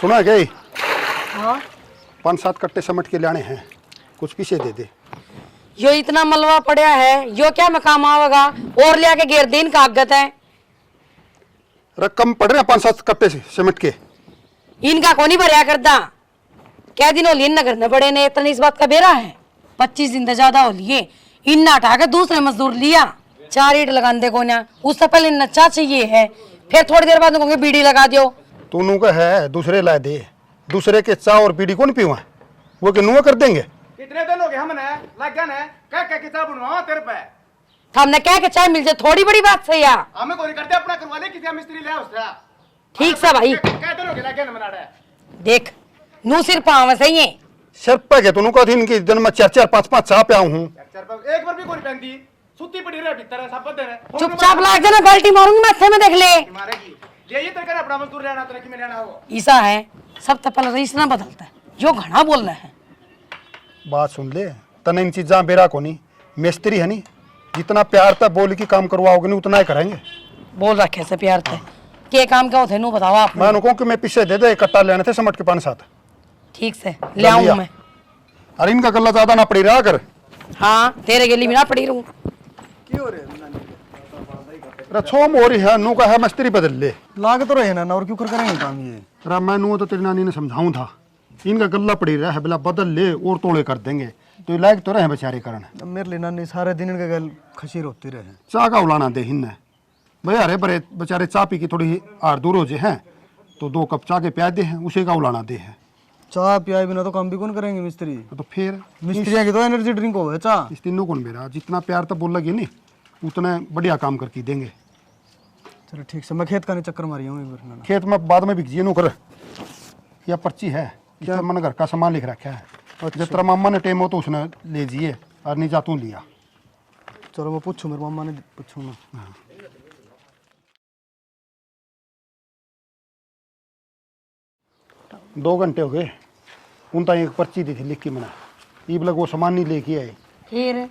सुना गई हाँ 5-7 कट्टे समट के लाने हैं, कुछ पीछे दे दे। यो इतना मलबा पड़ा है, यो क्या में काम आवेगा? और लिया के घेर दिन कागत है। रकम पड़ रहे 5-7 कट्टे से सिमट के। इनका कौन ही भरया करता? क्या दिन होली नगर न बड़े ने इतनी इस बात का बेरा है। 25 दिन तो ज्यादा हो लिए। इन्ना हटा के दूसरे मजदूर लिया, 4 ईंट लगाने को ना। उससे पहले इन्ना चा चाहिए है, फिर थोड़ी देर बाद कहोगे बीड़ी लगा दियो। तू का है दूसरे ला दे, दूसरे के चाह और बीड़ी कौन पीवा, वो के नुआ कर देंगे। कितने दिन हो गए हमने लग गया ना कह किताब बनवाओ तेरे पे। हमने क्या के चाय मिल जाए थोड़ी बड़ी बात सही है। हमें कोई करते अपना करवा ले, किसी मिस्त्री ले उससे। ठीक से भाई कह दिन हो गए लग गया ना मनाड़ा। देख नू सिर पाव सही है। सिर पे के तू कह इनके दिन में 4-4 5-5 चाह पे आऊं हूं। एक बार भी कोई पहनती सुती पड़ी रहे भीतर सब दे रहे। चुपचाप लाग जाना, बाल्टी मारूंगी माथे में, देख ले। मारेगी ये तेरे अपना मजदूर लेना तेरे की में लेना हो। ईसा है सब तो पहले रईस ना बदलता है, जो घना बोलना है। बात सुन ले, तने इन चीजा बेरा को नहीं, मिस्त्री है नहीं, जितना प्यार था बोल के काम करवाओगे नहीं उतना ही करेंगे। बोल रखे से प्यार थे के काम क्या होते नु बताओ आप। मैं उनको कि मैं पीछे दे दे, कट्टा लेने थे समट के 5-7। ठीक से ले आऊं मैं। अरे इनका गला ज्यादा ना पड़ी रहा कर। हाँ तेरे गली में ना पड़ी रहूं। रछोम हो रही है, नू का है मिस्त्री बदल ले। लाग तो रहे ना, और क्यों कर करेंगे काम ये। अरे मैं नू तो तेरी नानी ने समझाऊं था, इनका गला पड़ी रहा है, बिला बदल ले और तोड़े कर देंगे, तो लायक तो रहे बेचारे करन। मेरे लिए नानी सारे दिन इनके गल खसीर होती रहे। चाह का उलाना दे हिन्ने भाई, अरे बड़े बेचारे चाह पी की थोड़ी आर दूर हो जे हैं, तो 2 कप चाह के प्याज दे हैं, उसे का उलाना दे है। चाह पियाए बिना तो काम भी कौन करेंगे मिस्त्री। तो फिर मिस्त्रियों की तो एनर्जी ड्रिंक हो है चाह। इस तीनों कौन मेरा, जितना प्यार तो बोल लगी नहीं उतना बढ़िया काम करके देंगे। चलो ठीक से, मैं खेत का नहीं चक्कर मारी हूँ एक बार। खेत में बाद में बिक जी नो कर, या पर्ची है क्या, मैंने घर का सामान लिख रखा है, जब तेरा मामा ने टेम हो तो उसने ले जिए और नहीं जातू लिया। चलो मैं पूछूँ, मेरे मामा ने पूछूंगा। 2 घंटे हो गए, उन तक एक पर्ची दी थी लिख के, मैंने ईब लग वो सामान नहीं लेके आए। फिर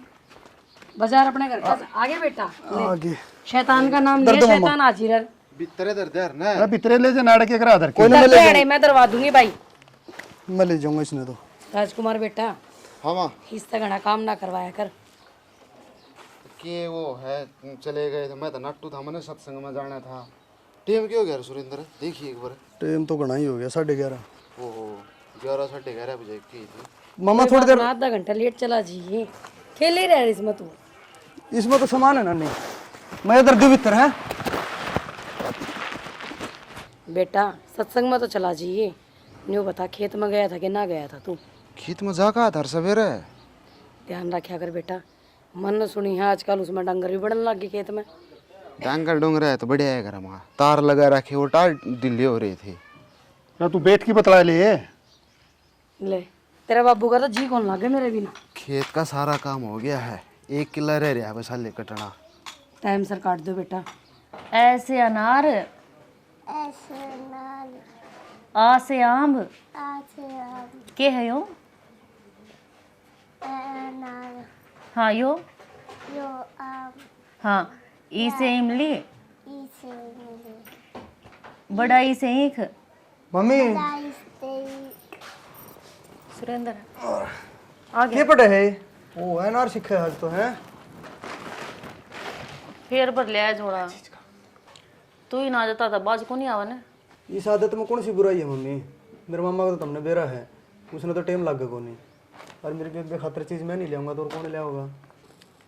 बाजार अपने घर का आगे बेटा आगे शैतान का नाम लिया, शैतान हाजिर। भीतर दर्द ना अरे भीतरे ले जा नाड़ के करा दर कोई ना, मैं दरवा दूंगी भाई। मैं ले जाऊंगा इसने तो। राजकुमार बेटा हाँ माँ इससे घना काम ना करवाया कर। कि वो है चले गए थे, मैं तो नट्टू था, मैंने सत्संग में जाना था। टीम क्यों गया सुरेंद्र, देखिए एक बार। टाइम तो घना ही हो गया, 11:30। ओहो 11-11:30 बजे की थी। मामा थोड़ी देर आधा घंटा लेट चला जी, खेल ही रहा है इसमें तू। इसमें तो सामान है ना, नहीं मैं इधर दो भीतर है। बेटा सत्संग में तो चला जी, न्यू बता खेत में गया था कि ना गया था तू? खेत में जा का था सवेरे। ध्यान रखा कर बेटा, मन न सुनी है आजकल उसमें डंगर भी बढ़ने लग गए खेत में। डांगर डोंगर है तो बढ़िया है, घर में तार लगा रखे वो टार ढीले हो रहे थे। ना तू बैठ की बतला ले। ले तेरा बाबू का तो जी कौन लागे मेरे बिना। खेत का सारा काम हो गया है, 1 किला रह रहा है बस हाले कटना। टाइम सर काट दो बेटा। ऐसे अनार, आ से आम, के है यो? हाँ यो हाँ, ई से इमली, बड़ा ई से ईख। मम्मी सुरेंद्र क्या पढ़े है? ओ एनआर सीखे आज तो है। फिर पर ले जोड़ा तू ही ना जाता था, बाज को नहीं आवा ने। इस आदत में कौन सी बुराई है मम्मी, मेरे मामा का तो तुमने बेरा है, उसने तो टाइम लग गया को नहीं। और मेरी बेबे खातर चीज़ मैं नहीं ले आऊँगा तो और कौन ले आओगा।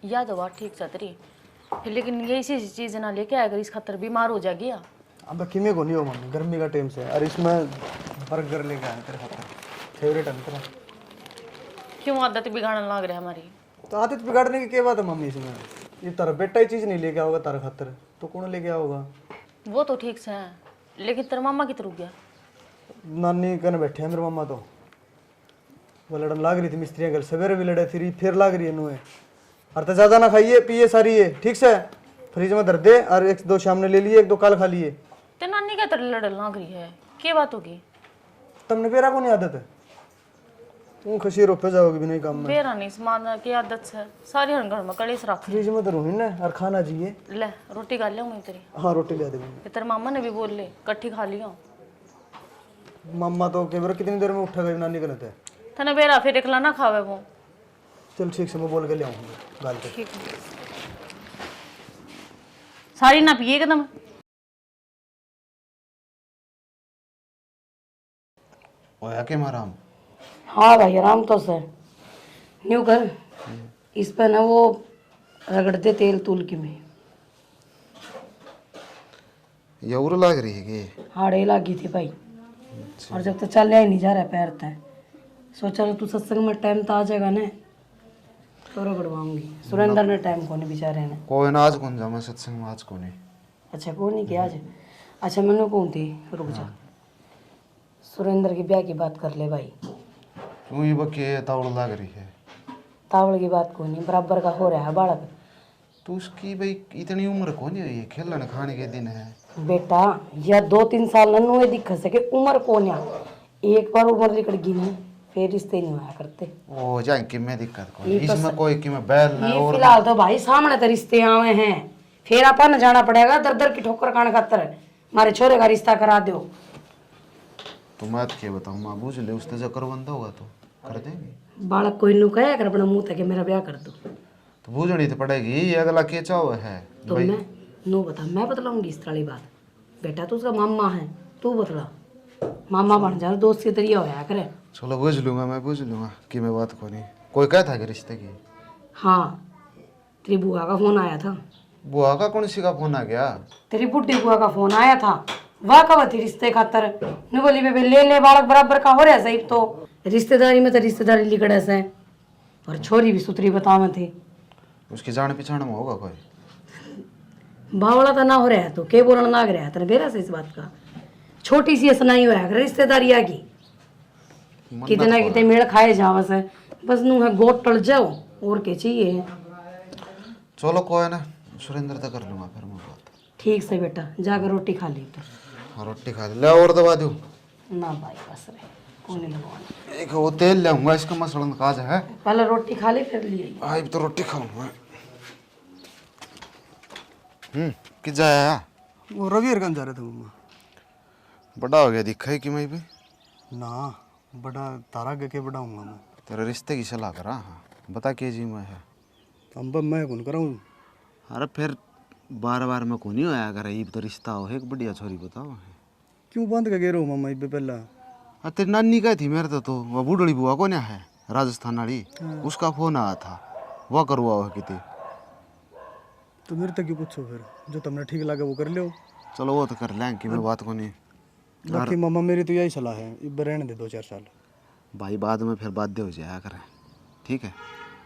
या तो बात ठीक चतरी, लेकिन ये इसी चीज़ ना लेके आएगा, इस खातर बीमार हो जाएगी। अब किमे को नहीं हो मम्मी, गर्मी का टाइम से। और इसमें बर्गर लेके आया तेरे खातर, फेवरेट है तेरा। क्यों आदत बिगाड़ने लग रहा है हमारी? तो आदत बिगाड़ने की क्या बात है मम्मी इसमें? ये तारा बेटा ही चीज़ नहीं लेके आओगा तारा खातर तो कौन लेके आओगा? वो तो ठीक से है, लेकिन तेरा मामा कितना रुक गया? नानी कन बैठे हैं मेरे मामा, तो वो लड़न लाग रही थी मिस्त्रियाँ घर, सवेरे भी लड़े थी, फिर लाग रही है नुए। और तो ज़्यादा ना खाइए पिए सारी है, ठीक से फ्रिज में धर दे, और 1-2 शाम ने ले लिए, 1-2 काल खा लिए। ते नानी क्या तेरे लड़न लाग रही है, क्या बात होगी? तुमने बेरा को नहीं आदत है, तुम खसी रोपे जाओगे भी नहीं काम में। बेरा नहीं समान की आदत से सारी हर घर में कड़ीस रख। फ्रिज में तो रोही ना, और खाना चाहिए। ले रोटी खा लिया मैं तेरी। हाँ रोटी ले दे। तेरे मामा ने भी बोल ले कट्ठी खा लिया। मम्मा तो कई बार कितनी देर में उठा गई नानी कहते हैं। थने बेरा फिर एकला ना खावे वो। चल ठीक से मैं बोल के ले आऊँगा गाल पे। ठीक है। सारी ना पिए एकदम। ओया के माराम हाँ भाई आराम तो सर न्यू कर इस पर ना वो रगड़ते तेल तूल की में यौर लाग रही है कि हाड़े लगी थी भाई। और जब तक चल ही नहीं जा रहा पैर तय सोचा तू सत्संग में टाइम तो आ जाएगा ना तो रगड़वाऊंगी। सुरेंद्र ने टाइम को नहीं बेचारे ने। कोई ना आज कौन जा मैं सत्संग में आज को नहीं। अच्छा कौन नहीं किया आज। अच्छा मैंने कौन थी रुक जा सुरेंद्र की ब्याह की बात कर ले भाई। क्यों ये बके तावड़ लाग रही है। तावड़ की बात कोई नहीं बराबर का हो रहा है बालक। तो उसकी भाई इतनी उम्र कौन है ये खेलने खाने के दिन है। बेटा या 2-3 साल नन्नू दिख सके उम्र कौन है। एक बार उम्र निकल गई नहीं फिर रिश्ते नहीं होया करते। ओ जाए कि मैं दिक्कत कोई इसमें कोई कि मैं बैल ना ये और फिलहाल तो भाई सामने तो रिश्ते आवे हैं फिर अपन जाना पड़ेगा दर दर की ठोकर खाने खातर हमारे छोरे का रिश्ता करा दो। तो मैं तो क्या बताऊँ माँ बूझ ले उसने जो करवंदा होगा तो कर देंगे। बालक कोई नु कहे कर अपना मुंह तक मेरा ब्याह कर दो तो बूझनी तो पड़ेगी ये अगला क्या चाहो है तो मैं नो बता मैं बतलाऊंगी इस तरह बात। बेटा तू उसका मामा है तू बतला मामा बन जा दोस्त की तरिया होया करे। चलो बूझ लूंगा मैं बूझ लूंगा कि मैं बात को नहीं कोई कहता है कि रिश्ते की। हाँ तेरी बुआ का फोन आया था। बुआ का कौन सी का फोन आ गया। तेरी बुढ़ी बुआ का फोन आया था वाह कब थी रिश्ते खातर नु बोली बेबे ले बालक बराबर का हो रहा है सही तो रिश्तेदारी में तो रिश्तेदारी लिकड़े से और छोरी भी सुतरी बतावे थी। उसकी जान पहचान में होगा कोई बावड़ा तो ना हो रहा है तो के बोलना लाग रहा है तेरे बेरा से इस बात का छोटी सी सुनाई हो है रिश्तेदारी आ की कितना कितने मेल खाए जावा से बस नू है गोट टल जाओ और क्या चाहिए। चलो कोई ना सुरेंद्र तो कर लूंगा फिर मैं बात। ठीक से बेटा जाकर रोटी खा ली तो हाँ, रोटी खा ले और दबा दूँ ना भाई बस रे कौन लगवाना एक वो तेल लाऊंगा इसका मसलन काज है। पहले रोटी खा ली फिर लिए आज तो रोटी खाऊंगा। कि जाया वो रवि अरगन जा रहे थे मम्मा। बड़ा हो गया दिखा है कि मैं भी ना बड़ा तारा के बढ़ाऊंगा मैं। तेरे रिश्ते की सलाह करा। हाँ बता के जी मैं है अब मैं कौन कराऊँ। अरे फिर बार बार मैं कौन ही होया अगर ये तो रिश्ता हो एक बढ़िया छोरी बताओ। क्यों बंद के गे रहो मम्मा इब पहला। अरे तेरी नानी का थी मेरे तो वो बूढ़ी बुआ को है राजस्थान वाली उसका फोन आया था वह करवा हुआ कितनी। तो मेरे तक क्यों पूछो फिर जो तुमने ठीक लगे वो कर लो। चलो वो तो कर लें कि मैं बात को नहीं। बाकी मम्मा मेरी तो यही सलाह है इब रहने दे 2-4 साल। भाई बाद में फिर बाध्य हो जाया करें ठीक है।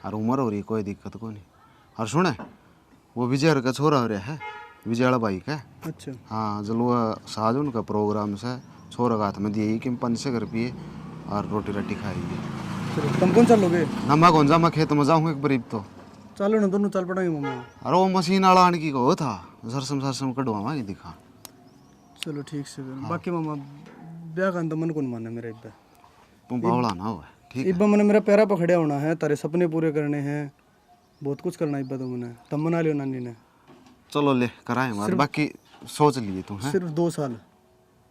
और उम्र हो रही कोई दिक्कत को नहीं। और सुने वो विजय का छोरा हो रहा है विजय वाला भाई का। अच्छा हाँ जलो साज उनका प्रोग्राम से छोरा का हाथ में दिए कि 500 रुपये और रोटी रट्टी खाएगी। चलो तुम कौन चलोगे। ना मैं कौन जा मैं खेत में जाऊँगा एक बरीब तो। चलो ना दोनों चल पड़ेंगे मम्मा। अरे वो मशीन वाला आने की को था सरसम कटवावा दिखा। चलो ठीक से फिर बाकी मम्मा ब्याह का तो मन कौन माना मेरा इब तुम बावला ना हो ठीक है। इब मैंने मेरा पैरा पकड़िया होना है तारे सपने पूरे करने हैं बहुत कुछ करना इब तो मैंने तब मना लियो नानी ने। चलो ले कराए हमारे बाकी सोच लिए तुम हैं। सिर्फ 2 साल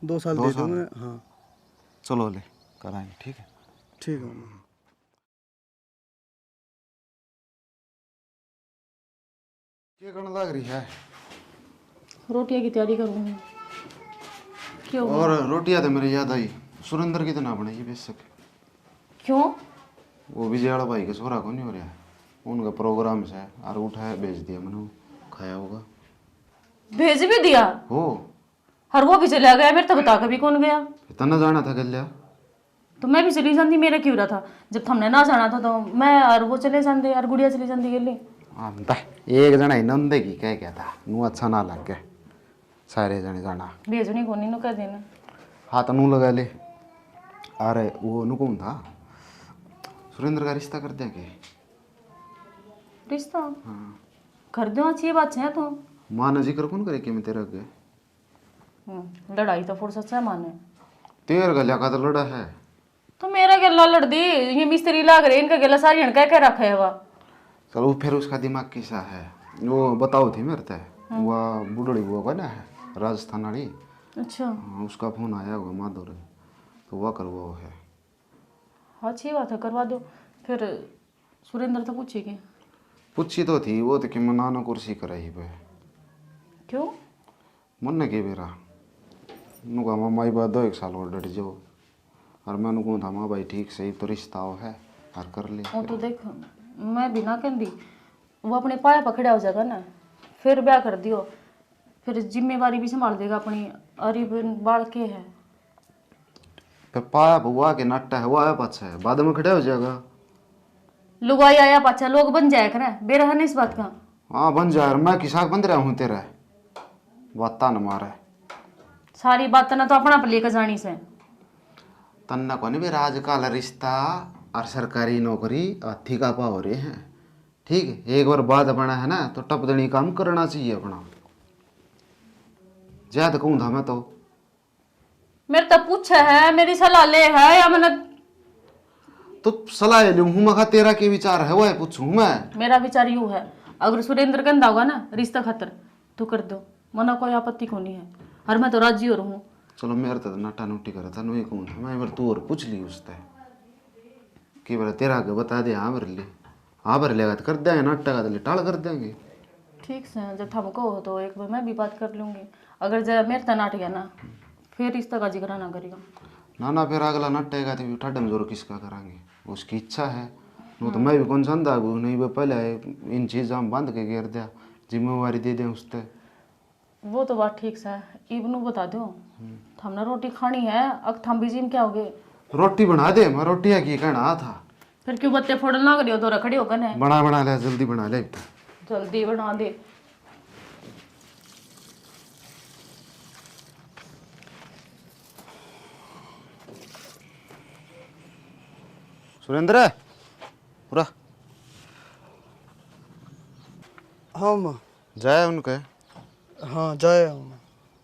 दे दो मैं। हाँ चलो ले कराए ठीक है। ठीक है मम्मा। क्या करने लग रही है। रोटियां की तैयारी करूँगी। क्यों और रोटियां तो मेरे याद आई सुरेंद्र की तो ना बनेगी बेशक। क्यों वो विजय वाला भाई का छोरा को नहीं हो रहा है उनका प्रोग्राम से और उठाया भेज दिया मैंने खाया होगा। भेज भी दिया हो और वो भी चला गया मेरे तो बता कभी कौन गया। इतना जाना था गल्या तो मैं भी चली जाती मेरा क्यों रहा था जब हमने ना जाना था तो मैं और वो चले जाते और गुड़िया चली जाती गेली। एक जना ही नंदे की कह क्या था नू अच्छा ना लग गया सारे जने जाना भेजनी को नहीं कह देना। हाथ नू लगा ले। अरे वो नुकुम था सुरेंद्र का रिश्ता कर दिया के रिश्ता कर दो अच्छी बात है तो माँ ने जिक्र कौन करे कि मैं तेरा के लड़ाई तो फुर्सत से माने तेर गल्या का तो लड़ा है। तो मेरा गला लड़ दी ये मिस्त्री लाग रहे इनका गला सारी कह के रखा है वह। चलो फिर उसका दिमाग कैसा है वो बताओ थी मेरे ते वह बूढ़ी बुआ का ना है राजस्थान वाली। अच्छा उसका फोन आया होगा माधुर तो वह करवाओ है। हाँ अच्छी बात है, करवा दो। फिर सुरेंद्र तो पूछेगी। पूछी तो थी वो तो कि मनाना कुर्सी कराई पे क्यों? मन ने के बेरा नुका मामा बात 2 साल और डट जाओ और मैं कहूँ था माँ भाई ठीक सही तो रिश्ता हो है और कर ले। वो तो देख, मैं भी ना कहती, वो अपने पाया पकड़ा हो जाएगा ना, फिर ब्याह कर दियो, फिर जिम्मेवारी भी संभाल देगा अपनी। अरे बाल के है। फिर पाया बुआ के नट्टा है वो आया पाछा है बाद में खड़ा हो जाएगा। लुगाई आया पाछा लोग बन जाया करे, बेरा है नहीं इस बात का। हाँ बन जा, मैं किसाक बन रहा हूँ तेरा बात न मारे सारी बात ना तो अपना पर लेकर जानी से। तन्ना को नहीं बेरा आजकल रिश्ता और सरकारी नौकरी अथी का पा हो रहे हैं। ठीक है, एक बार बात बना है ना तो टप देनी काम करना चाहिए अपना। ज्यादा कहूँ था मैं तो मेरे तो पूछा है, मेरी सलाह ले है या मैंने तो सलाह लूँ हूँ मैं, तेरा के विचार है वो है पूछूँ मैं। मेरा विचार यूं है, अगर सुरेंद्र गंदा होगा ना रिश्ता खातर तो कर दो, मना कोई आपत्ति को नहीं है, और मैं तो राजी हो रहूँ। चलो मेरे तो नाटा नोटी करा था नु कहूँ था मैं, तू और पूछ ली उससे कि बोले तेरा के बता दे। हाँ भर ले, हाँ भर लेगा तो कर देंगे, नाटा का तो टाल कर देंगे। ठीक है, जब थम को हो तो एक बार मैं भी बात कर लूंगी। अगर जब मेरे तना नाट गया ना फिर रिश्ता का जिक्र ना करेगा। ना फिर अगला नटेगा तो ठाडम जोर किसका कराएंगे, उसकी इच्छा है। वो तो मैं भी कौन संदा नहीं, वो पहले इन चीज़ हम बंद के घेर दिया, जिम्मेवारी दे दें उससे। वो तो बात ठीक है, इबनू बता दो हमने रोटी खानी है, अब थम भी जिम क्या हो गए। रोटी बना दे, मैं रोटी है की कहना था। फिर क्यों बत्ते फोड़न ना करियो, तो रखड़ी होकर ने बना ले, जल्दी बना ले। जल्दी बना दे। सुरेंद्र पूरा हाँ माँ। जाए उनके हाँ जाए हूँ मैं।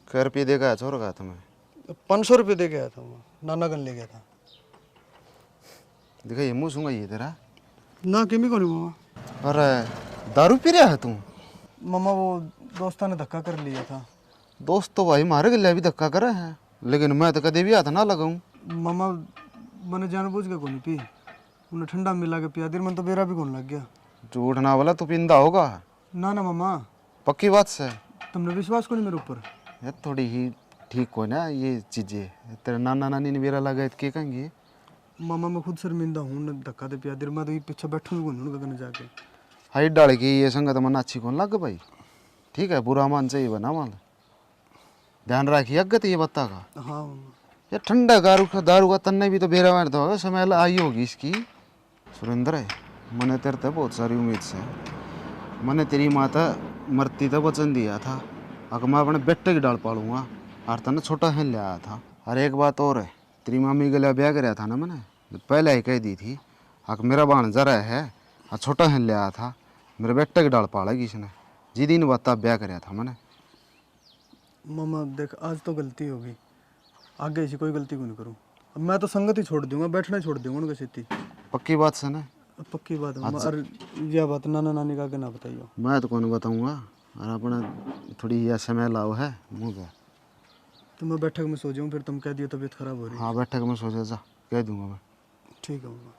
कै रुपये देगा छोर का तुम्हें 500 रुपये दे गया था माँ, नाना गन ले गया था। देखा ये मुँह सूंगा ये तेरा ना किमी को नहीं मामा। अरे दारू पी रहा है तू? मामा वो दोस्ता ने धक्का कर लिया था। दोस्त तो भाई मारे गले भी धक्का करे हैं, लेकिन मैं तो कभी भी हाथ ना लगाऊं। मामा मैंने जानबूझ के को नहीं पी, उन्हें ठंडा मिला के पिया, देर में तो बेरा भी कौन लग गया। झूठ ना वाला तू पिंदा होगा। ना ना मामा, पक्की बात से तुमने विश्वास को नहीं मेरे ऊपर। ये थोड़ी ही ठीक हो ना ये चीजें। तेरे नाना नानी ने बेरा लगा के कहेंगे। मामा मैं खुद शर्मिंदा हूँ, न धक्का दे पिया, देर में तो ये पीछे बैठूंगी कौन उनका करने जाके। हाइट डाल के ये संगत मन अच्छी कौन लग भाई। ठीक है, बुरा मान चाहिए बना मान, ध्यान रखिए अगत ये बत्ता का। हाँ मामा। ये ठंडा दारू का तन्ने भी तो बेरा मार तो समय आई होगी इसकी। सुरेंद्र है मैंने तेरे तो बहुत सारी उम्मीद से, मैंने तेरी माता मरती तो वचन दिया था अगर मैं अपने बेटे की डाल पालूंगा, और तने छोटा है ले आया था। और एक बात और है, तेरी मामी के लिए ब्याह कराया था ना मैंने, पहले ही कह दी थी अगर मेरा बाण जरा है और छोटा है ले आया था, मेरे बेटे की डाल पालेगी इसने, जी दिन बता ब्याह कराया था मैंने। मामा देख आज तो गलती होगी, आगे ऐसी कोई गलती को नहीं करूँ। अब मैं तो संगत ही छोड़ दूंगा, बैठना ही छोड़ दूंगा उनके सीधी। पक्की बात से ना? पक्की बात है मामा। और यह बात नाना नानी का आगे ना बताइए। मैं तो कौन बताऊंगा, और अपना थोड़ी यह समय लाओ है मुँह का। तो मैं बैठक में सो जाऊँ, फिर तुम कह दियो तबीयत खराब हो रही है। हाँ बैठक में सोचा जा कह दूंगा मैं। ठीक है मामा।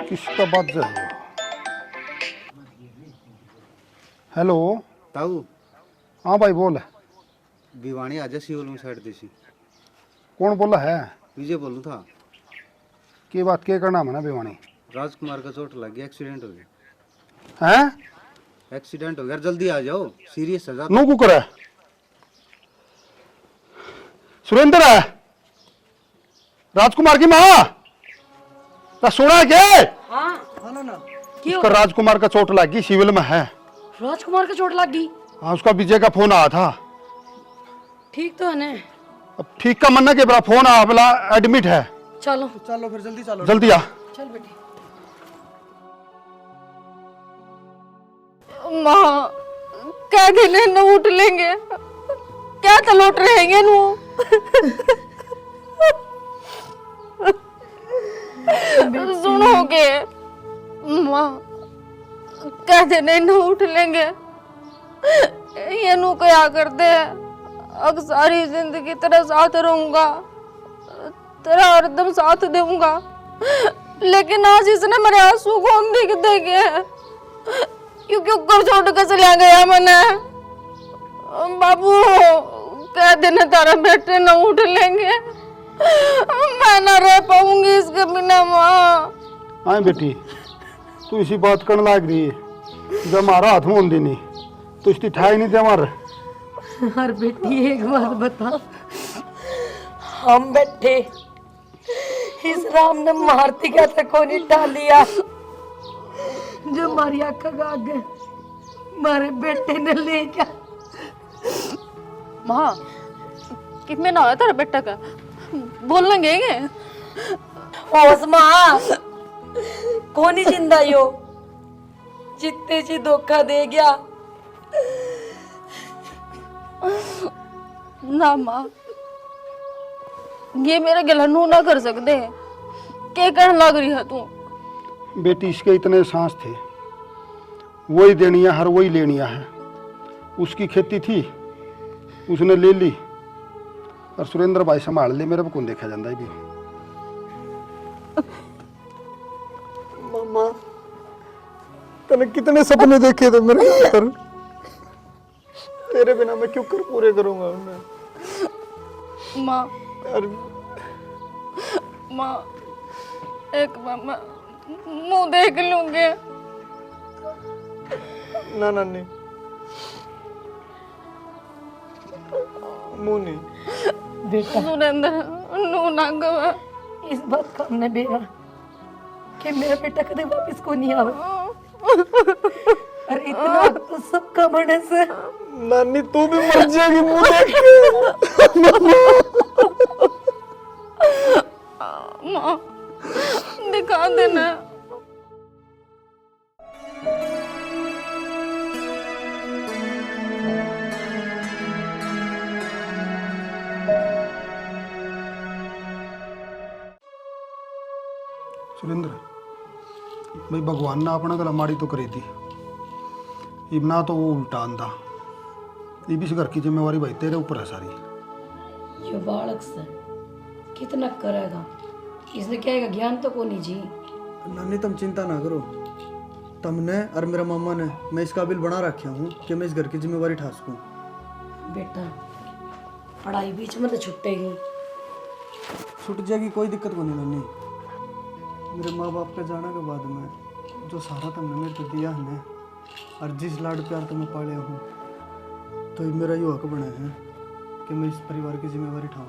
किसका बात जा रही है? हेलो ताऊ हाँ भाई बोल। भिवानी आजा सिवल साइड देसी कौन बोला है? विजय बोलूँ था। की बात के करना मना भिवानी? राजकुमार का चोट लग गया, एक्सीडेंट हो गया। हैं? एक्सीडेंट हो गया, जल्दी आ जाओ, सीरियस है। नो कुकर है सुरेंद्र है राजकुमार की माँ का सुना के? हाँ हाँ ना ना। उसका राजकुमार का चोट लग गई, सिविल में है। राजकुमार को चोट लग गई? हाँ उसका विजय का फोन आया था। ठीक तो है ना? अब ठीक का मन के बड़ा फोन आया बोला एडमिट है। चलो चलो फिर जल्दी चलो। जल्दी आ। चल बेटे। माँ क्या दिन न उठ लेंगे, क्या तलोट रहेंगे नु। सुनोगे माँ, क्या दिन न उठ लेंगे, नू क्या कर दे, अब सारी जिंदगी तेरा साथ रहूंगा, तेरा हरदम साथ दूंगा, लेकिन आज इसने मेरे आंसू कौन दिख देंगे, क्योंकि ऊपर छोड़ के चला गया मैंने। बाबू कह देना तारा बेटे न उठ लेंगे, मैं ना रह पाऊंगी इसके बिना। माँ हाँ बेटी, तू इसी बात करने लाग रही है, जब हमारा हाथ मोन देनी तो इसकी ठाई नहीं दे हमारे। हर बेटी एक बात बता, हम बैठे इस राम ने मारती क्या था को नहीं डाल लिया, जो हमारी आंखों का आगे हमारे बेटे ने ले गया। माँ कितने ना होया तेरा बेटा का, बोल लेंगे होश माँ, कौन ही जिंदा यो जितने जी धोखा दे गया। ना माँ, ये मेरे गिलहनू ना कर सकते, क्या कहने लग रही है तू? बेटी इसके इतने सांस थे, वही देनिया हर वही लेनिया है। उसकी खेती थी, उसने ले ली, और सुरेंद्र भाई संभाल ले, मेरे को कौन देखा जाता है भी। मामा तने कितने सपने देखे थे मेरे खातर, तेरे बिना मैं क्यों कर पूरे करूंगा मैं। माँ यार माँ, एक बार मैं मुंह देख लूंगी। ना नानी, मुंह नहीं। बेटा सुरेंद्र नू ना गवा, इस बात का हमने बेरा कि मेरा बेटा कदे वापस को नहीं आवे, अरे इतना तो सबका बड़े से। नानी तू भी मर जाएगी मुंह देख के। माँ दिखा देना। सुरेंद्र भाई, भगवान ने अपना गला माड़ी तो करी थी, इब ना तो वो उल्टा आंदा, इब इस घर की जिम्मेवारी भाई तेरे ऊपर है सारी। ये बालक से कितना करेगा, इसने क्या है ज्ञान तो को नहीं जी। नानी तुम चिंता ना करो, तुमने और मेरा मामा ने मैं इस काबिल बना रखा हूँ कि मैं इस घर की जिम्मेवारी उठा सकूं। बेटा पढ़ाई बीच में तो छुट्टेगी, छूट जाएगी, कोई दिक्कत को नहीं नानी। मेरे माँ बाप के जाने के बाद में जो सहारा तुमने मेरे को दिया है और जिस लाड प्यार तुम्हें पाले हूँ, तो ये मेरा ये हक बना है कि मैं इस परिवार की जिम्मेवारी उठाऊँ।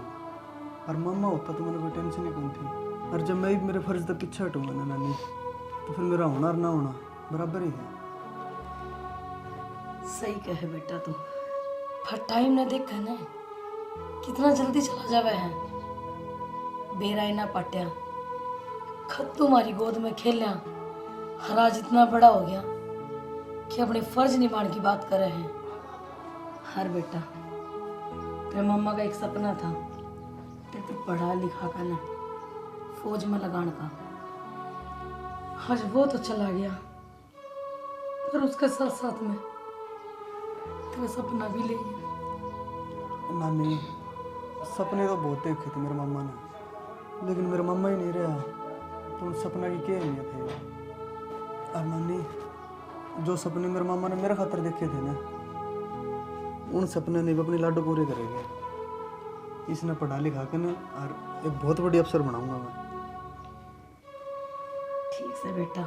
और मामा होता तो मैंने कोई टेंशन ही कौन थी, और जब मैं मेरे फर्ज तक पीछे हटूँगा ना नानी, तो फिर मेरा होना और ना होना बराबर ही है। सही कहे बेटा तू, पर टाइम ने देखा ना कितना जल्दी चला जावे है। बेरा ही ना पाट्या, खत तुम्हारी गोद में खेलिया, हर आज इतना बड़ा हो गया कि अपने फर्ज निभाने की बात कर रहे हैं। हर बेटा तेरे मम्मा का एक सपना था कि तू पढ़ा लिखा कर ना फौज में लगाने का, आज वो तो चला गया, पर उसके साथ साथ में तेरा सपना भी ले गया। नानी सपने तो बहुत देखे थे मेरे मामा ने, लेकिन मेरा मामा ही नहीं रहा, तो उन सपना की क्या अहमियत है। और नानी जो सपने मेरे मामा ने मेरे खातर देखे थे ना, उन सपने ने भी अपने लाडो पूरे करेंगे। इसने पढ़ा लिखा के ना और एक बहुत बड़ी अफसर बनाऊंगा मैं। ठीक से बेटा,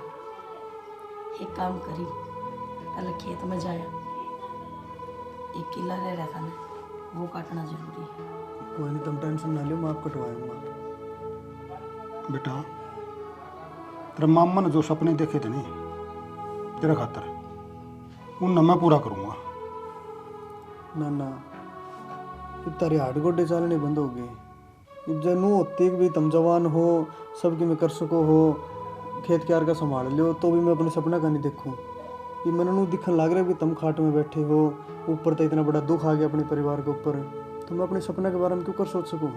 एक काम करी, कल खेत में जाया, एक किला रह रहा था ना, वो काटना जरूरी है। कोई नहीं, तुम टेंशन ना लो, मैं आप कटवाऊंगा। बेटा तेरे मामा ने जो सपने देखे थे नहीं तेरे खातर, उन मैं पूरा करूँगा। ना ना, अब तारे हाथ गोडे चालने बंद हो गए। अब जनू होती कि भी तुम जवान हो, सबकी मैं कर सको हो, खेत क्यार का संभाल लो, तो भी मैं अपने सपना का नहीं देखूँ। ये मैंने नू दिखने लग रहा है कि तुम खाट में बैठे हो, ऊपर तो इतना बड़ा दुख आ गया अपने परिवार के ऊपर, तो मैं अपने सपना के बारे में क्यों कर सोच सकूँ।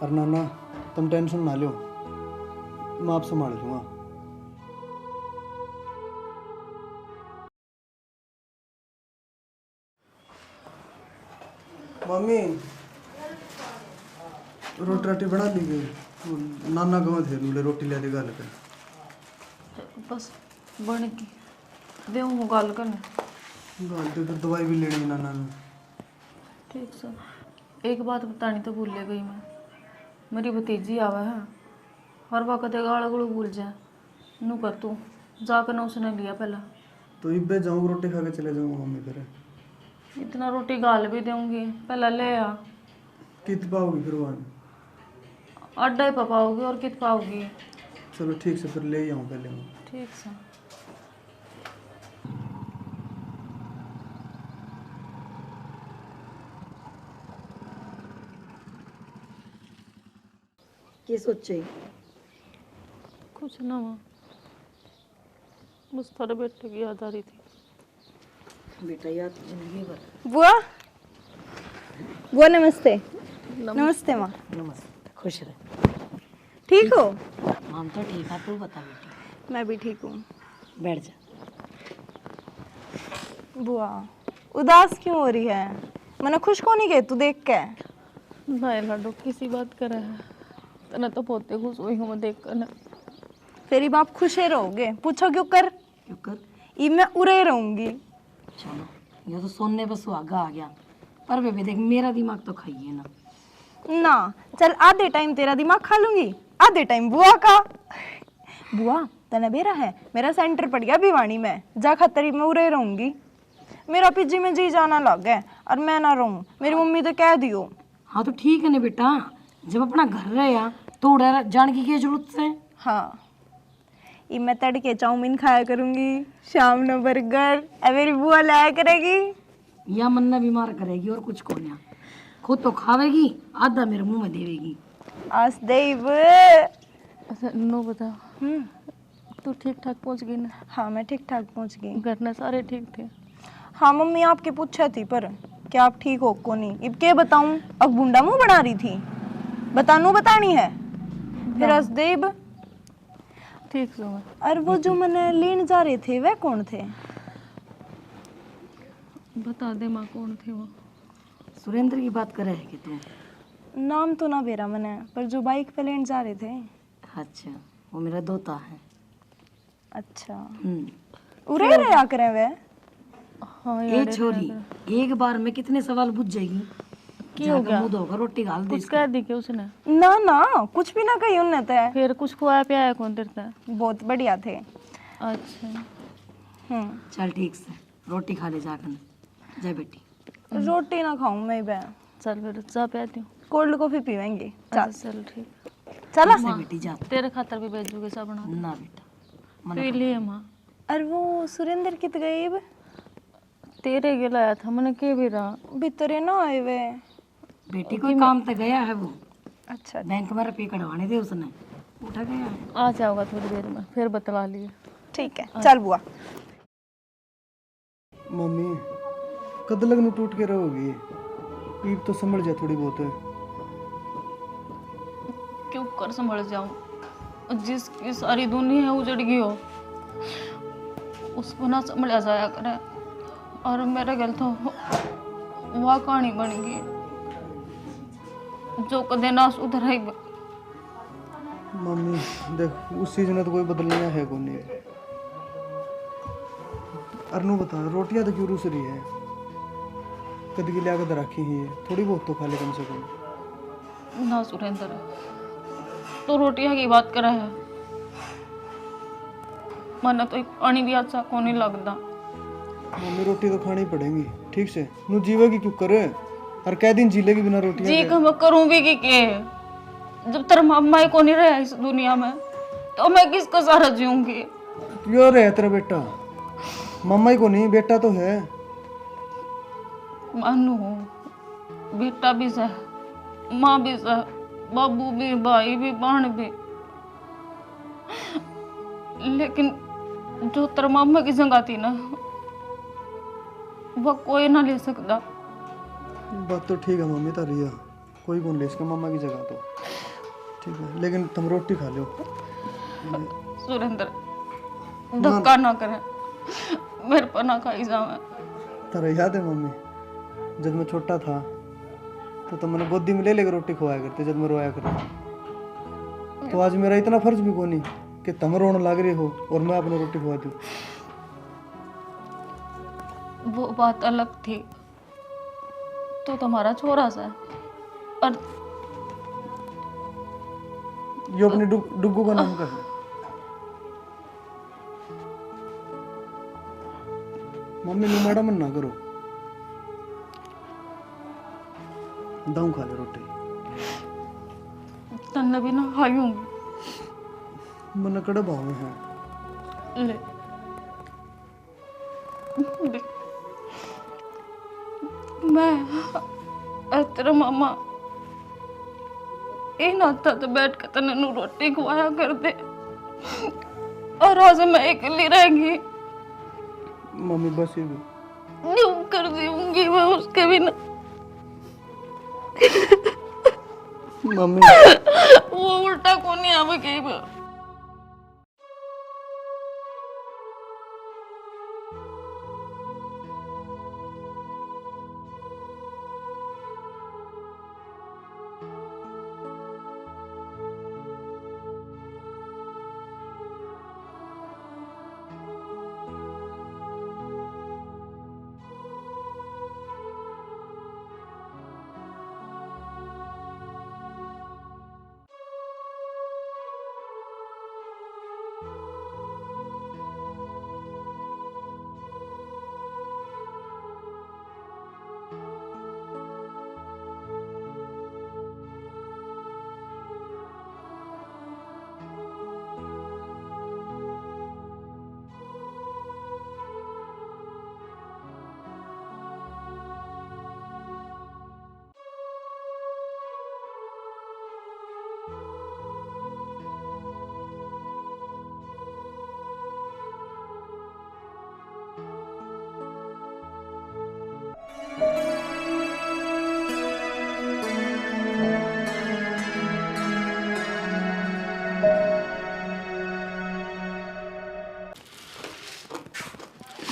और नाना तुम टेंशन ना लो, मैं आप संभाल लूँगा। मम्मी रोटी राटी बना ली गई। वो नाना गाँव थे रूले रोटी ले गल कर बस बन की दे हूँ गल करने गल तो फिर दवाई भी लेनी नाना ने। ठीक सर एक बात बतानी तो भूल गई मैं। मेरी भतीजी आवा है हर वक्त गाल गुल भूल जाए नू कर तू जाकर ना उसने लिया पहला। तो इब्बे जाऊँ रोटी खा के चले जाऊँगा मम्मी फिर। इतना रोटी गाल भी दूंगी पहला ले आ। कित पाओगी फिर वहाँ? अड्डा ही पपाओगी और कित पाओगी। चलो ठीक से फिर ले ही आऊँ पहले मैं। ठीक सर। ये सोचे कुछ ना माँ बस थारे बेटे की याद आ रही थी। बेटा याद जिंदगी भर। बुआ बुआ नमस्ते। नमस्ते माँ। नमस्ते खुश रहे। ठीक हो? हम तो ठीक है तू बता बेटी। मैं भी ठीक हूँ। बैठ जा। बुआ उदास क्यों हो रही है? मैंने खुश को नहीं गए तू देख के। नहीं लाडो किसी बात करे है तना तो बहुत खुश हुई हूँ मैं देख कर ना। तेरी बाप खुश ही रहोगे पूछो क्यों कर? क्यों कर? ये मैं उड़े रहूंगी। चलो ये तो सोने पर सुहागा आ गया पर बेबे देख मेरा दिमाग तो खाइए ना। ना चल आधे टाइम तेरा दिमाग खा लूंगी आधे टाइम बुआ का। बुआ तने बेरा है मेरा सेंटर पड़ गया भिवानी में जा खतरी में उड़े रहूंगी। मेरा पीजी में जी जाना लग है और मैं ना रहूं मेरी मम्मी तो कह दियो। हाँ तो ठीक है ना बेटा जब अपना घर रहे तो उड़ा जान की क्या जरूरत है। हाँ ये मैं तड़के चाउमीन खाया करूंगी शाम में बर्गर और मेरी बुआ लाया करेगी। या मन्ना बीमार करेगी और कुछ को नहीं खुद तो खावेगी आधा मेरे मुंह में देवेगी। आज देव। अच्छा नो बता तू ठीक ठाक पहुँच गई ना? हाँ मैं ठीक ठाक पहुंच गई। घर में सारे ठीक थे? हाँ मम्मी आपके पूछा थी पर क्या आप ठीक हो को नहीं अब क्या बताऊं अब बुंडा मुंह बना रही थी बतानी है फिर आज देव। ठीक सो मैं। और वो जो मैंने लेने जा रहे थे वह कौन थे? बता दे माँ कौन थे वो? सुरेंद्र की बात करे है कि तू? नाम तो ना बेरा मैंने पर जो बाइक पे लेने जा रहे थे। अच्छा वो मेरा दोता है। अच्छा हम्म। उरे रहे आकर वे। हाँ ये यार छोरी एक बार में कितने सवाल पूछ जाएगी। क्या हो गया? मुंह धोकर रोटी गाल दे कुछ कह दी क्या उसने? ना ना कुछ भी ना कही उन्होंने तो। फिर कुछ खुआया पियाया कौन देता है? बहुत बढ़िया थे। अच्छा चल ठीक से रोटी खा ले जाकर जा बेटी। रोटी ना खाऊं मैं बे। चल फिर जा पियाती हूँ। कोल्ड कॉफी पीवेंगे अच्छा चल ठीक। चला। से बेटी जा। तेरे खातर भी भेजूगे सब बना ना बेटा पी लिए माँ। और वो सुरेंद्र कित गए अब? तेरे के लाया था मैंने के भी रहा भीतरे ना आए वे। बेटी कोई काम तो गया है वो। अच्छा बैंक में रुपये कटवाने थे उसने उठा गया है। आ जाओगा थोड़ी देर में फिर बतला लिए। ठीक है चल बुआ। मम्मी कद लगन टूट के रहोगी ईब तो संभल जा थोड़ी बहुत है। क्यों कर संभल जाऊं जिसकी सारी दुनिया उजड़ गई हो उसको ना संभला जाया करे और मेरे गल तो वह कहानी बन गई जो कदे ना सुधराई। मम्मी देख उस चीज ने तो कोई बदलना है को नहीं। अरनू बता रोटियां तो क्यों रूस रही है? कद की लिया कर रखी ही है थोड़ी बहुत तो खा ले कम से कम। ना सुरेंद्र तो रोटियां की बात करे है मन तो पानी भी अच्छा को नहीं लगता। मम्मी रोटी तो खानी पड़ेगी ठीक से नू जीवेगी क्यों करे और कै दिन जी लेगी बिना रोटी जी का मैं करूं भी कि के जब तेरा मामा ही को नहीं रहा इस दुनिया में तो मैं किसको सहारा जीऊंगी? क्यों रहे तेरा बेटा? मम्मा ही को नहीं बेटा तो है। मानू बेटा भी सह माँ भी सह बाबू भी भाई भी बहन भी लेकिन जो तेरा मामा की जगह थी ना वह कोई ना ले सकता। बात तो ठीक है मम्मी तारी कोई कौन ले इसका मम्मा की जगह तो ठीक है लेकिन तुम रोटी खा लो। सुरेंद्र धक्का ना करे मेरे पर ना खाई जावे। तारा याद है मम्मी जब मैं छोटा था तो मैंने गोदी में ले लेकर रोटी खवाया करते जब मैं रोया कर। तो आज मेरा इतना फर्ज भी कोनी कि तुम रोने लग रही हो और मैं अपने रोटी खवा दूं। वो बात अलग थी, तो तुम्हारा छोरा सा है और ये अपने डुग्गू का नाम का है। मम्मी नु मैडम ना करो, दाऊ खा ले रोटी। तन्ने भी ना खाई होंगी। मन कड़े भाव है। ले ले। मैं और तेरा मामा इन हाथा तो बैठ के तन्ने नु रोटी खवाया कर दे और आज मैं अकेली रहेगी। मम्मी बस ये भी यूं कर दूंगी मैं उसके बिना। मम्मी वो उल्टा कौन नहीं आवे कहीं पे।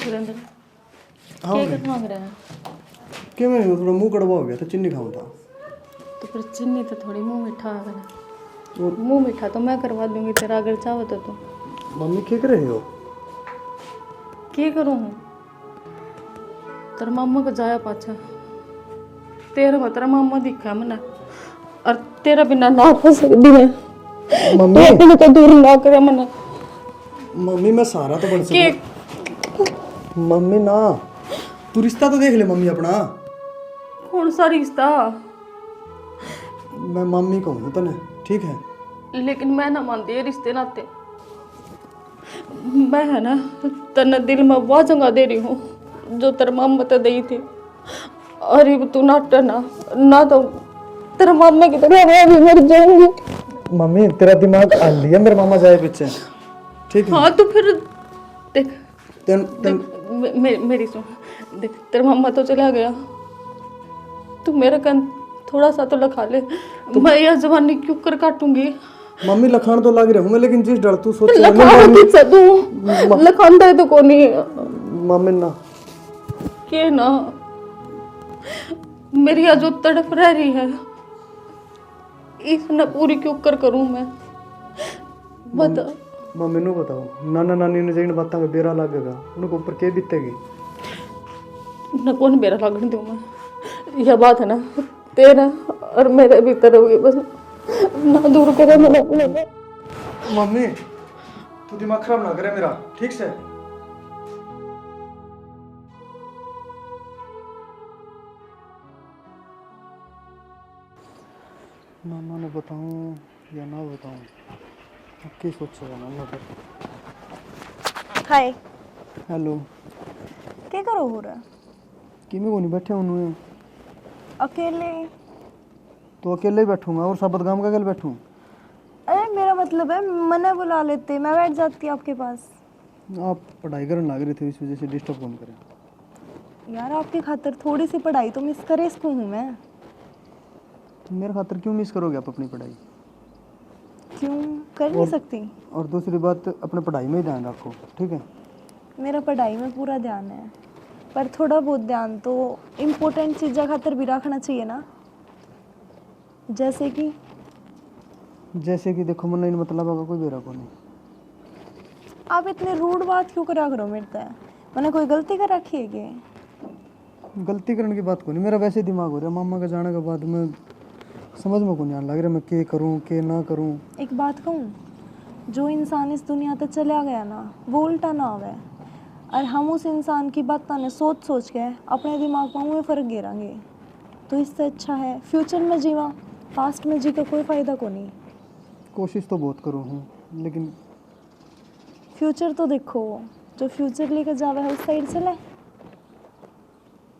सुरेंद्र क्या कर मांग रहा है? क्या मैं थोड़ा मुंह कड़वा हो गया था, चीनी खाऊं था। तो फिर चीनी तो थोड़ी मुंह मीठा आ गया। मुंह मीठा तो मैं करवा दूंगी तेरा, अगर चाहो तो। मम्मी क्या कर रहे हो? क्या करूँ तेरा मामा को जाया पाछा तेरा में तेरा मामा दिखा मना और तेरा बिना ना हो सकती मैं। मम्मी अपने को दूर ना करे मना। मम्मी मैं सारा तो बन सकता। मम्मी ना तू रिश्ता तो देख ले मम्मी अपना। कौन सा रिश्ता? मैं मम्मी कहूँ तने ठीक है, लेकिन मैं ना मानती है रिश्ते नाते। मैं है ना तेरे दिल में वो जगह दे रही हूँ जो तेरे मामा तो दी थी। और अब तू नाट ना तो तेरे मामा की तरह मैं भी मर जाऊंगी। मम्मी तेरा दिमाग आ लिया मेरे मामा जाए पीछे ठीक है। हाँ तो फिर देख तन मेरी सुन देख, तेरा मामा तो चला गया, तू मेरा कन थोड़ा सा तो लखा ले। मैं यह जवानी क्यों कर काटूंगी? मम्मी लखान तो लग रहा हूँ मैं, लेकिन जिस डर तू सोच लखान किससे तू लखानदा है तो कोनी मम्मी ना के ना मेरी आज जो तड़प रह रही है इसने पूरी क्यों कर करूं मैं बता। मम्मी नु बताओ, नाना नानी ने जिन बातों का बेरा लगेगा उनके ऊपर क्या बीतेगी? न कौन बेरा लगने दूं मैं। यह बात है ना तेरा और मेरे भीतर होगी, बस ना दूर करे मैंने अपने। मम्मी तू दिमाग खराब ना करे मेरा ठीक से। नाना ने बताऊं या ना बताऊं, क्या सोचेगा नाना फिर। हाय हेलो क्या करो हो रहा? कि मैं को नहीं बैठे उन्होंने अकेले? तो अकेले ही बैठूंगा और साबत गांव का अकेले बैठूं? अरे मेरा मतलब है मना बुला लेते, मैं बैठ जाती आपके पास। आप पढ़ाई करने लग रहे थे इस वजह से डिस्टर्ब कौन करें। यार आपकी खातिर थोड़ी सी पढ़ाई तो मिस करे इसको हूँ मैं। तो मेरे खातिर क्यों मिस करोगे आप अपनी पढ़ाई? क्यों कर नहीं सकती? और दूसरी बात अपने पढ़ाई में ही ध्यान रखो ठीक है। मेरा पढ़ाई में पूरा ध्यान है, पर थोड़ा बहुत ध्यान तो इम्पोर्टेंट चीज़ा खातिर भी रखना चाहिए ना। जैसे कि देखो मन इन मतलब का कोई बेरा को नहीं। आप इतने रूड बात क्यों करा करो मेरे से? मैंने कोई गलती कर रखी है कि? गलती करने की बात को नहीं, मेरा वैसे दिमाग हो रहा है मामा के जाने के बाद मैं समझ में को नहीं आने लग रहा मैं के करूं के ना करूं। एक बात कहूँ, जो इंसान इस दुनिया तक चला गया ना वो उल्टा ना आवे, और हम उस इंसान की बातों ने सोच सोच के अपने दिमाग में फर्क गिरांगे। तो इससे अच्छा है फ्यूचर में जीवा, पास्ट में जी का कोई फ़ायदा को नहीं। कोशिश तो बहुत करूँ हूँ लेकिन फ्यूचर तो देखो, जो फ्यूचर लेकर जावे है उस साइड चले।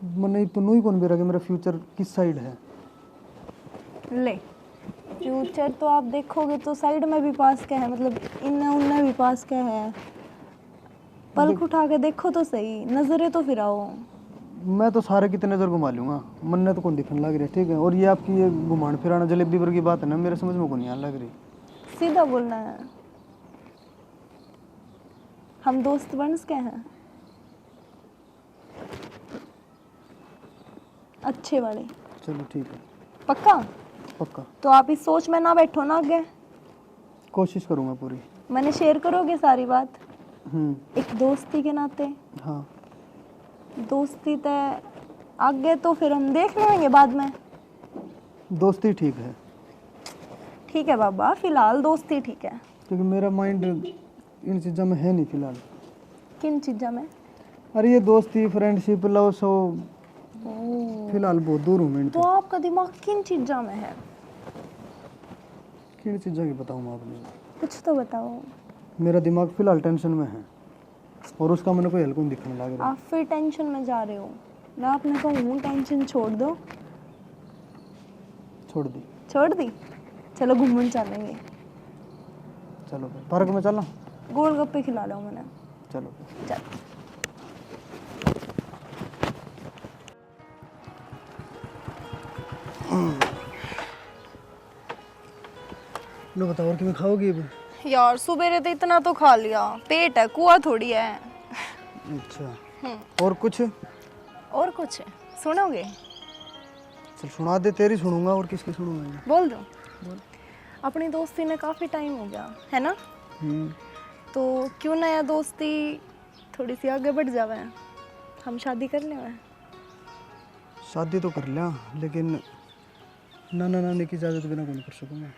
मैंने तो नहीं कौन बेरा कि मेरा फ्यूचर किस साइड है। ले फ्यूचर तो आप देखोगे तो साइड में भी पास का है, मतलब इन्ने उन्ने भी पास का है। पलक उठा के देखो तो सही, नजरें तो फिराओ। मैं तो सारे की नज़र घुमा लूँगा, मन ने तो कौन दिखने लग रही है। ठीक है, और ये आपकी ये घुमाण फिराना जलेबी पर की बात है ना, मेरे समझ में को नहीं आने लग रही। सीधा बोलना है, हम दोस्त बन के हैं अच्छे वाले। चलो ठीक है, पक्का? पक्का तो आप इस सोच में ना बैठो ना आगे। कोशिश करूँगा पूरी। मैंने शेयर करोगे सारी बात हम्म। एक दोस्ती के नाते। हाँ दोस्ती तय आगे तो फिर हम देख लेंगे बाद में। दोस्ती ठीक है, ठीक है बाबा, फिलहाल दोस्ती ठीक है। क्योंकि मेरा माइंड इन चीज़ों में है नहीं फिलहाल। किन चीज़ों में? अरे ये दोस्ती फ्रेंडशिप लव सो फिलहाल बहुत दूर हूँ मैं तो आपका दिमाग किन चीज़ों में है? किन चीज़ों की बताऊँ मैं आपने। कुछ तो बताओ। मेरा दिमाग फिलहाल टेंशन में है और उसका मैंने कोई हल्का नहीं दिखने लग रहा। आप फिर टेंशन में जा रहे हो। मैं आपने कहूँ टेंशन छोड़ दो। छोड़ दी। छोड़ दी? चलो घूमने चलेंगे। चलो पार्क में चलना। गोलगप्पे खिला लो मैंने। चलो चल। लो बताओ और क्या खाओगी अब? यार सुबह तो इतना तो खा लिया, पेट है, कुआ थोड़ी है। अच्छा और कुछ? और कुछ सुनोगे? चल सुना दे, तेरी सुनूंगा और किसकी सुनूंगा। बोल दो। अपनी दोस्ती ने काफ़ी टाइम हो गया है ना, तो क्यों नया दोस्ती थोड़ी सी आगे बढ़ जावे, हम शादी कर ले। शादी तो कर लिया लेकिन नाना नानी की इजाज़त बिना कौन कर सकूँगा।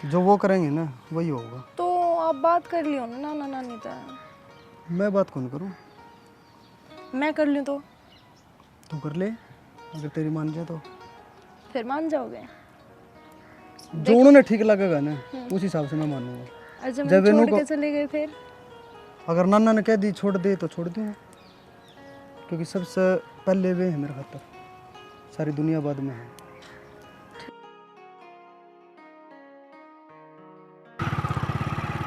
जो वो करेंगे ना वही होगा। तो आप बात कर लियो ना नाना नानी तो। मैं बात कौन करूँ? मैं कर लूँ तो तू कर ले, अगर तेरी मान जाए तो। फिर मान जाओगे? जो उन्होंने ठीक लगेगा ना उस हिसाब से मैं मानूंगा। और जब जब हम इन्हों छोड़ को के चले गए फिर? अगर नाना ने कह दी छोड़ दे तो छोड़ दूँगा, क्योंकि सबसे पहले वे है मेरे खातर, सारी दुनिया बाद में है।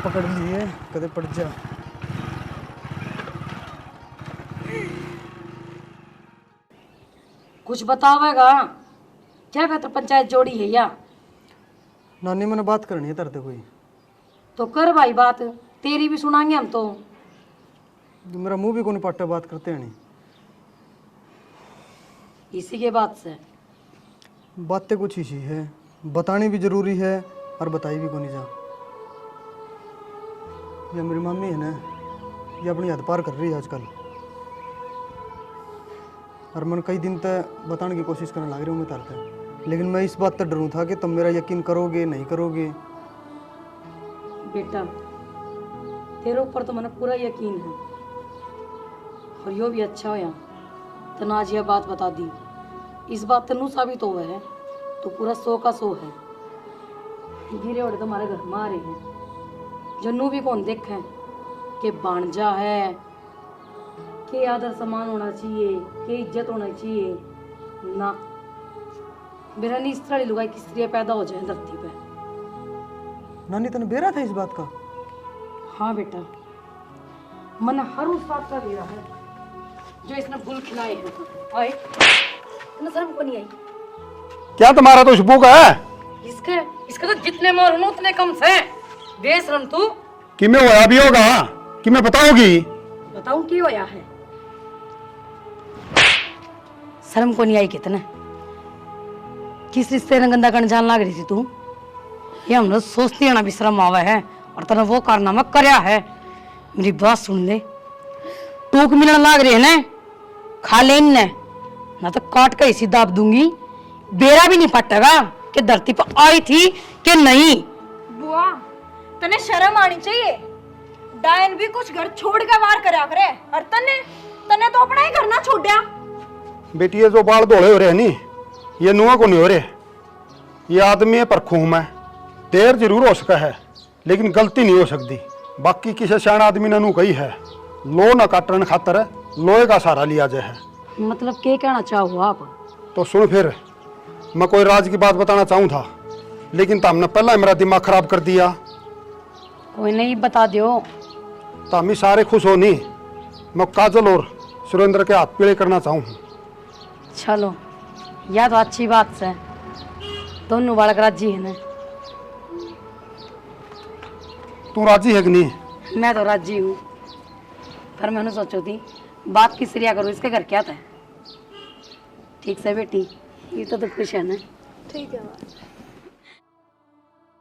पकड़ लिए कदे पड़ जा। कुछ बतावेगा क्या? कहते पंचायत जोड़ी है या? नानी मैंने बात करनी है तरते कोई। तो कर भाई बात, तेरी भी सुनाएंगे हम तो। मेरा मुंह भी कोई पाटा बात करते हैं नहीं। इसी के बात से बातें कुछ ही है, बतानी भी जरूरी है और बताई भी कोनी जा। ये मेरी मम्मी है ना, ये अपनी हद पार कर रही है आजकल, और मैं कई दिन तक बताने की कोशिश करने लग रही हूँ मैं तारते, लेकिन मैं इस बात तक डरूँ था कि तुम मेरा यकीन करोगे नहीं करोगे। बेटा तेरे ऊपर तो मैंने पूरा यकीन है, और यो भी अच्छा होया तो आज यह बात बता दी। इस बात तेनू साबित हुआ है तो पूरा 100 का 100 है। गिरे ओढ़े तुम्हारे घर में आ रहे हैं, जन्नू भी कौन देखे कि भांजा है, के आदर सम्मान होना चाहिए, के इज्जत होना चाहिए ना। मेरा नहीं इस तरह लुगाई की स्त्री पैदा हो जाए धरती पे। नानी तने बेरा था इस बात का? हाँ बेटा, मन हर उस बात का बेरा है जो इसने भूल खिलाए हैं। आए शर्म को नहीं आई क्या तुम्हारा तो शुभू का है? इसका तो जितने मोर हो उतने कम से। बेशरम तू। कि मैं होया भी होगा कि मैं बताओगी? बताऊं की होया है? शर्म को नहीं आई कितने? किस रिश्ते ने गंदा करने जान लग रही थी तू? ये हम लोग सोचते हैं ना विश्राम आवा है और तने वो कारनामा करया है। मेरी बात सुन ले, टूक मिलने लाग रहे है ना, खा ले इनने, ना तो काट के इसी दाब दूंगी। बेरा भी नहीं पटेगा कि धरती पर आई थी कि नहीं। बुआ तने शर्म आनी चाहिए। डायन भी कुछ घर छोड़ के वार करा करे और तने तो अपना ही घर ना छोड़ा। बेटी ये जो बाल धोले हो रहे हैं नी, ये नुआ को नहीं हो रहे। ये आदमी है पर खूम है। देर जरूर हो सका है लेकिन गलती नहीं हो सकती। बाकी किसी सियाण आदमी ने नू कही है, लो न काटने खातर लोहे का सहारा लिया जाए है। मतलब क्या कहना चाहो आप? तो सुन फिर, मैं कोई राज की बात बताना चाहूँ था लेकिन तुमने पहला ही मेरा दिमाग खराब कर दिया। कोई नहीं, बता दो। तो हम ही सारे खुश हो नहीं, मैं काजल और सुरेंद्र के हाथ पीड़े करना चाहूँ। चलो यह तो अच्छी बात है, दोनों बालक राजी है ना? तू राजी है कि नहीं? मैं तो राजी हूँ, पर मैंने सोचो थी बात की श्रिया करो, इसके घर क्या था? ठीक से बेटी, ये तो खुश है ना? ठीक है।